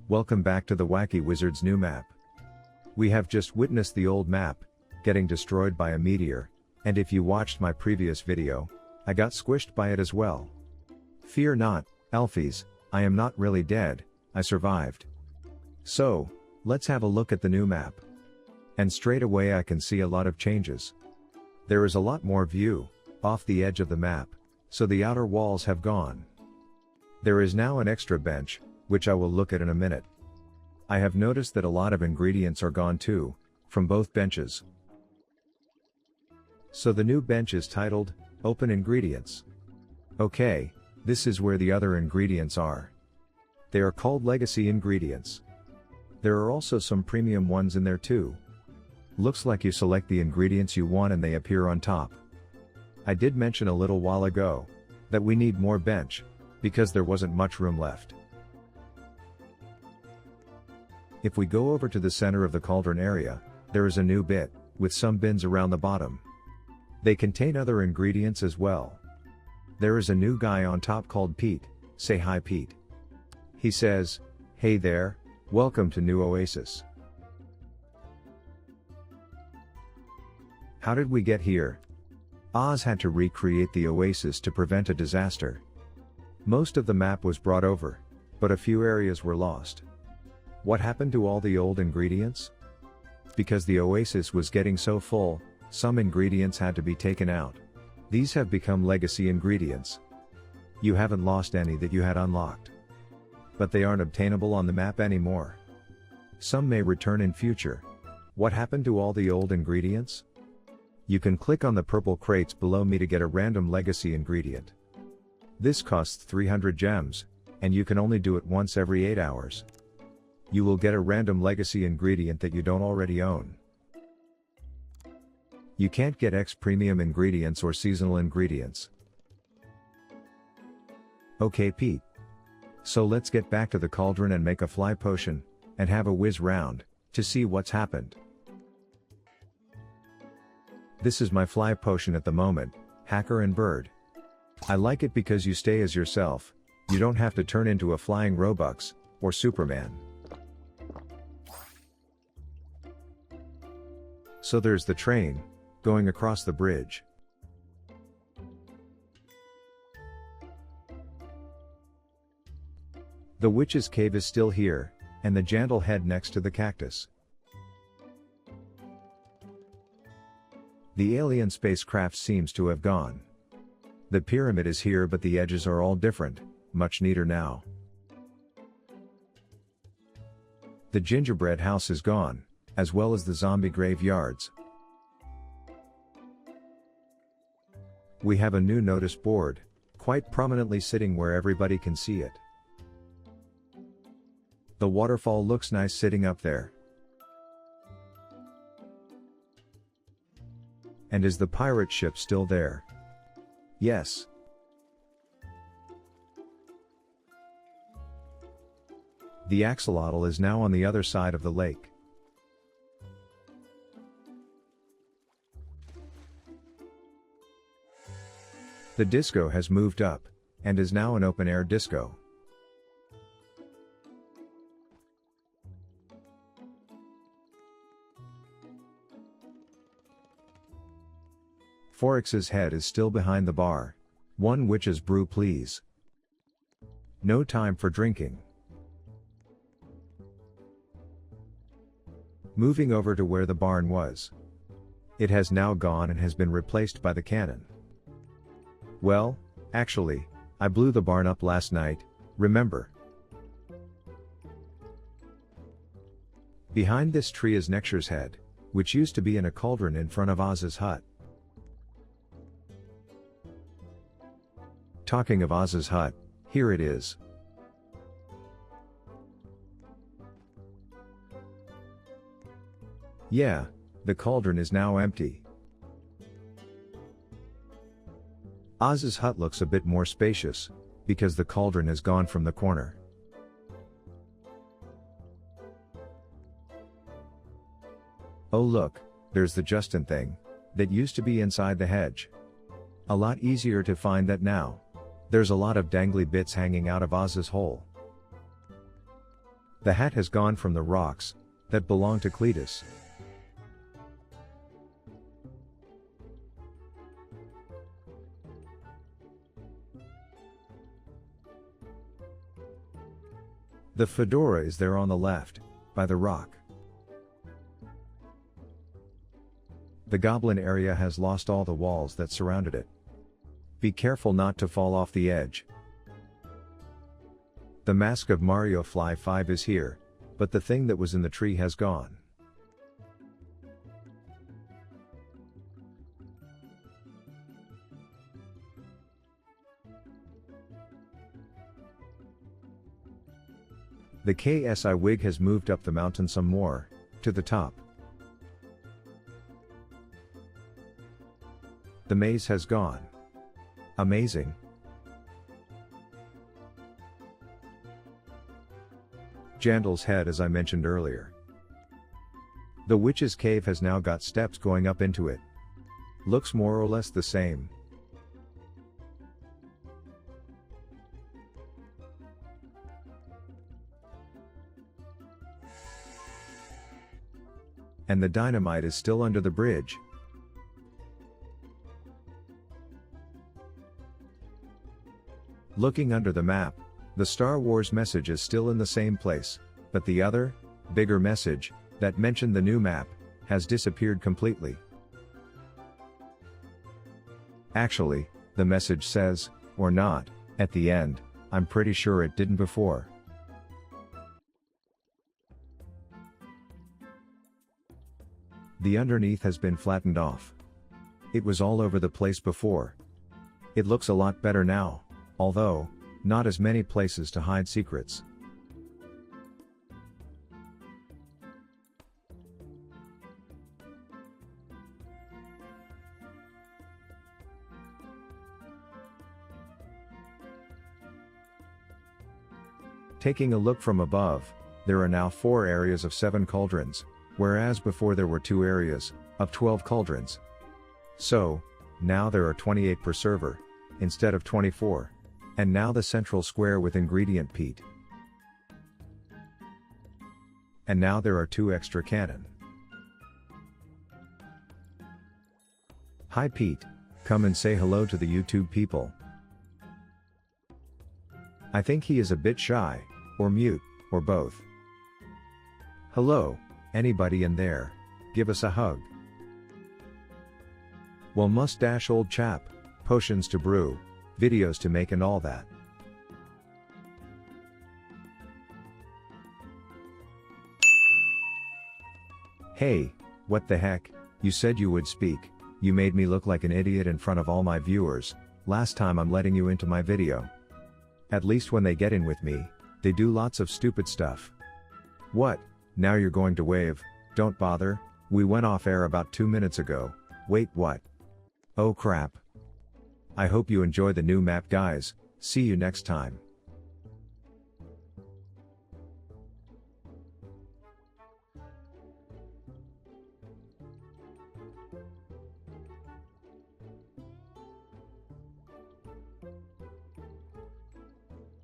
Welcome back to the Wacky Wizards new map. We have just witnessed the old map getting destroyed by a meteor, and if you watched my previous video, I got squished by it as well. Fear not, Elfies, I am not really dead, I survived. So, let's have a look at the new map. And straight away I can see a lot of changes. There is a lot more view off the edge of the map, so the outer walls have gone. There is now an extra bench, which I will look at in a minute. I have noticed that a lot of ingredients are gone too, from both benches. So the new bench is titled, Open Ingredients. Okay, this is where the other ingredients are. They are called Legacy Ingredients. There are also some premium ones in there too. Looks like you select the ingredients you want and they appear on top. I did mention a little while ago, that we need more bench, because there wasn't much room left. If we go over to the center of the cauldron area, there is a new bit, with some bins around the bottom. They contain other ingredients as well. There is a new guy on top called Pete. Say hi Pete. He says, hey there, welcome to New Oasis. How did we get here? Oz had to recreate the oasis to prevent a disaster. Most of the map was brought over, but a few areas were lost. What happened to all the old ingredients? Because the oasis was getting so full, some ingredients had to be taken out. These have become legacy ingredients. You haven't lost any that you had unlocked. But they aren't obtainable on the map anymore. Some may return in future. What happened to all the old ingredients? You can click on the purple crates below me to get a random legacy ingredient. This costs 300 gems, and you can only do it once every 8 hours. You will get a random legacy ingredient that you don't already own. You can't get X premium ingredients or seasonal ingredients. Okay Pete. So let's get back to the cauldron and make a fly potion, and have a whiz round, to see what's happened. This is my fly potion at the moment, Hacker and Bird. I like it because you stay as yourself, you don't have to turn into a flying Robux, or Superman. So there's the train, going across the bridge. The witch's cave is still here, and the gentle head next to the cactus. The alien spacecraft seems to have gone. The pyramid is here but the edges are all different, much neater now. The gingerbread house is gone, as well as the zombie graveyards. We have a new notice board, quite prominently sitting where everybody can see it. The waterfall looks nice sitting up there. And is the pirate ship still there? Yes. The axolotl is now on the other side of the lake. The disco has moved up, and is now an open-air disco. Foryx's head is still behind the bar. One witch's brew please. No time for drinking. Moving over to where the barn was. It has now gone and has been replaced by the cannon. Well, actually, I blew the barn up last night, remember? Behind this tree is Nexure's head, which used to be in a cauldron in front of Oz's hut. Talking of Oz's hut, here it is. Yeah, the cauldron is now empty. Oz's hut looks a bit more spacious, because the cauldron has gone from the corner. Oh look, there's the Justin thing, that used to be inside the hedge. A lot easier to find that now. There's a lot of dangly bits hanging out of Oz's hole. The hat has gone from the rocks that belong to Cletus. The fedora is there on the left, by the rock. The goblin area has lost all the walls that surrounded it. Be careful not to fall off the edge. The mask of Mario Fly 5 is here, but the thing that was in the tree has gone. The KSI wig has moved up the mountain some more, to the top. The maze has gone. Amazing. Jandal's head, as I mentioned earlier. The witch's cave has now got steps going up into it. Looks more or less the same. And the dynamite is still under the bridge. Looking under the map, the Star Wars message is still in the same place, but the other, bigger message, that mentioned the new map, has disappeared completely. Actually, the message says, or not, at the end. I'm pretty sure it didn't before. The underneath has been flattened off. It was all over the place before. It looks a lot better now, although, not as many places to hide secrets. Taking a look from above, there are now 4 areas of 7 cauldrons, whereas before there were 2 areas, of 12 cauldrons. So, now there are 28 per server, instead of 24. And now the central square with ingredient Pete. And now there are 2 extra cannon. Hi Pete, come and say hello to the YouTube people. I think he is a bit shy, or mute, or both. Hello, anybody in there, give us a hug. Well, mustache old chap, potions to brew, videos to make and all that. Hey, what the heck, you said you would speak, you made me look like an idiot in front of all my viewers, last time I'm letting you into my video. At least when they get in with me, they do lots of stupid stuff. What, now you're going to wave? Don't bother, we went off air about 2 minutes ago. Wait, what? Oh crap. I hope you enjoy the new map guys, see you next time.